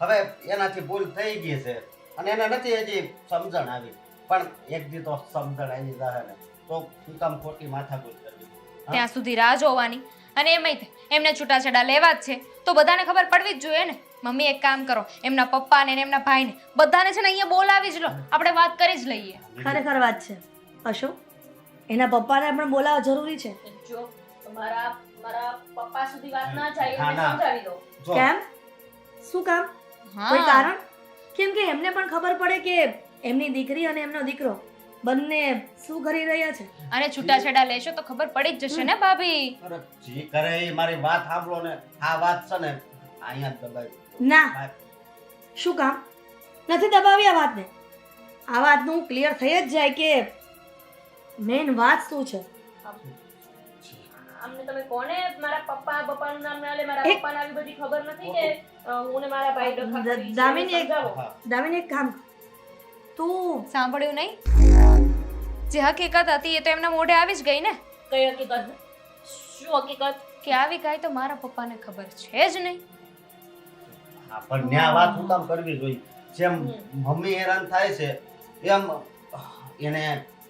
હવે એનાથી ભૂલ થઈ ગઈ છે અને એને નથી હજી સમજણ આવી, પણ એક દી તો સમજણ આવી જાય ને તો શું કામ ખોટી માથાકૂટ કરવી? હા? ત્યાં સુધી રાહ જોવાની. અને એમાંય એમને છૂટાછેડા લેવા જ છે તો બધાને ખબર પડવી જ જોઈએ ને. મમ્મી એક કામ કરો, એમના પપ્પાને ને એમના ભાઈને બધાને છે ને અહીંયા બોલાવી જ લો, આપણે વાત કરી જ લઈએ. ખરેખર વાત છે અશોક, એના પપ્પાને પણ બોલાવવા જરૂરી છે. જો મારા પપ્પા સુધી વાત ના જાય ના, એટલે ના. સમજાવી દો. જો, કેમ? શું કામ? કોઈ કારણ? કેમ કે એમને પણ ખબર પડે કે એમની દીકરી અને એમનો દીકરો બંને શું કરી રહ્યા છે. અને છૂટાછેડા લેશો તો ખબર પડી જ જશે ને ભાભી. અરે જી કરે એ મારી વાત સાંભળો ને. આ વાત છે ને અહીંયા જ દબાવી. ના, શું કામ નથી દબાવી આ વાતને? આ વાતનું ક્લિયર થઈ જ જાય કે મેઇન વાત શું છે. અમને તમે કોને મારા પપ્પાનું નામ ના લે, મારા એક- પપ્પાને આવી બધી ખબર નથી કે હું ને મારા ભાઈ ડખા કરી છે? દામિની એક- સમજાવો. હા. દામિની એક કામ કર. તું સાંભળ્યું નહીં? જે હકીકત હતી એ તો એમના મોઢે આવી જ ગઈ ને. કઈ હકીકત? શું હકીકત? કે આવી કાંઈ તો મારા પપ્પાને ખબર છે જ નહીં. હા, પણ ન્યા વાત હું કામ કરવી જોઈએ? જેમ મમ્મી હેરાન થાય છે એમ એને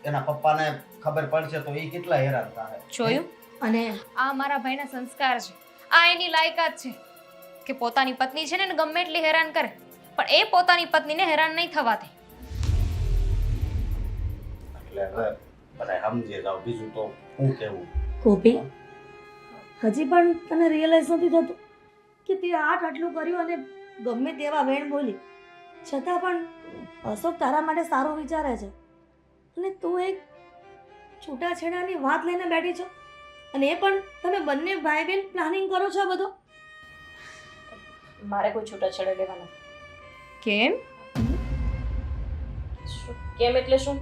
એના પપ્પાને ખબર પડશે તો એ કેટલા હેરાન થાય. જોયું? અને આ મારા ભાઈના સંસ્કાર છે, આ એની લાયકાત છે કે પોતાની પત્ની છે ને એને ગમે એટલી હેરાન કરે પણ એ પોતાની પત્નીને હેરાન નહીં થવા દે. એટલે હવે બધા સમજી જાવ, બીજું તો હું કેવું. ગોપી, હજી પણ તને રિયલાઇઝ નથી થતું કે તે આટલું કર્યું અને ગમે તેવા વેણ બોલી છતાં પણ અશોક તારા માટે સારું વિચારે છે અને તું એક છૂટાછેડાની વાત લઈને બેઠી છો અને એ પણ તમે બંને ભાઈ બહેન પ્લાનિંગ કરો છો આ બધું. મારે કોઈ છૂટાછેડા લેવા નથી. કેમ? કેમ એટલે શું?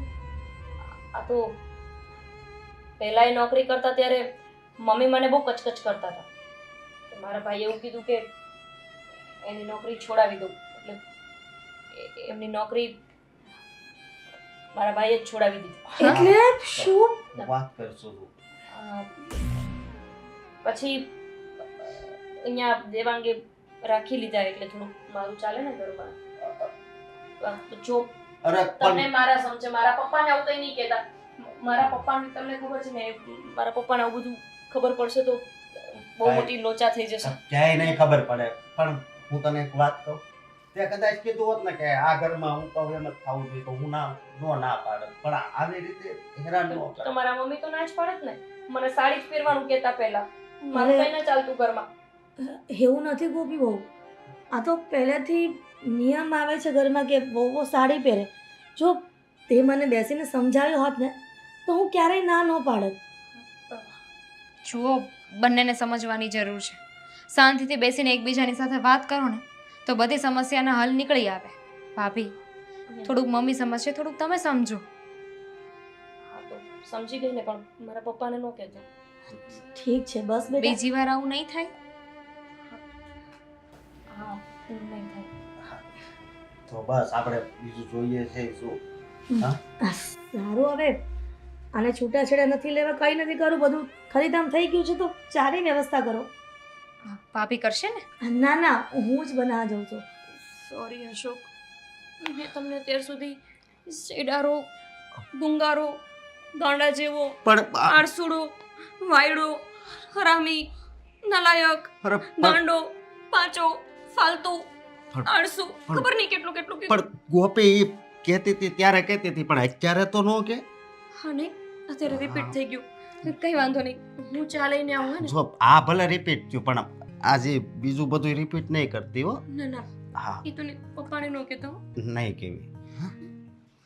આ તો પહેલા એ નોકરી કરતા ત્યારે મમ્મી મને બહુ કચકચ કરતા હતા. મારા ભાઈએ એવું કીધું કે એની નોકરી છોડાવી દઉં. એટલે એમની નોકરી મારા ભાઈએ જ છોડાવી દીધી. એટલે શું? વાત કરશો તું? પછી અહીંયા દેવાંગે રાખી લીધા એટલે થોડું મારું ચાલે ને ઘરમાં. તો જો અરે તમને પણ મારા સમજે, મારા પપ્પાને આવું કંઈ નહીં કહેતા. મારા પપ્પાને તમને ખબર છે ને, મારા પપ્પાને આવું બધું ખબર પડશે તો બહુ મોટી લોચા થઈ જશે. ક્યાંય નહીં ખબર પડે. પણ હું તને એક વાત કહું, તે કદાચ કીધું હોત ને કે આ ઘરમાં હું કહું એમ જ થવું જોઈએ તો હું ના પાડત. પણ આવી રીતે હેરાન ન કરે. તો મારા મમ્મી તો ના જ પાડત ને. મને સાડી જ પહેરવાનું કહેતા પહેલા. મારું મારે કંઈ ના ચાલતું ઘરમાં. એવું નથી ગોપી બહુ, આ તો પહેલેથી નિયમ આવે છે ઘરમાં કે વહુઓ સાડી પહેરે. જો તે મને બેસીને સમજાવ્યું હોત ને તો હું ક્યારેય ના ન પાડત. જુઓ, બંનેને સમજવાની જરૂર છે. શાંતિથી બેસીને એકબીજાની સાથે વાત કરો ને તો બધી સમસ્યાના હલ નીકળી આવે. ભાભી, થોડુંક મમ્મી સમજશે, થોડુંક તમે સમજો. હા તો સમજી ગઈ ને, પણ મારા પપ્પાને ન કહેતો. ઠીક છે બસ બેટા. બીજી વાર આવું નહીં થાય. હા નહીં થાય. તો બસ આપણે બીજું જોઈએ છે શું? સારું, હવે આને છૂટાછેડા નથી લેવા, કંઈ નથી કરવું, બધું ખરીદામ થઈ ગયું છે તો ચાની વ્યવસ્થા કરો. ભાભી કરશે ને? ના ના, હું જ બનાવવા જાઉં છું. સોરી અશોક, મેં તમને અત્યાર સુધી સેડારો, ગુંગારો, ગાંડા જેવો, પણ આળસુડો, વાયડો, હરામી, નલાયક, ગાંડો, પાચો, ફાલતુ, આળસુ, ખબર નહીં કેટલું કેટલું કીધું. પણ ગોપી ઈ કહેતી હતી ત્યારે કહેતી હતી, પણ અત્યારે તો ન કે. હા નહીં, અત્યારે રિપીટ થઈ ગયું. કઈ વાંધો નહીં, હું ચા લઈને આવું હે ને. જો આ ભલે રિપીટ થયું પણ આજે બીજું બધું રિપીટ નહીં કરતી હો. ના ના, હા, એ તો નહીં, પપ્પાને ન કહેતો. નહીં કેવી.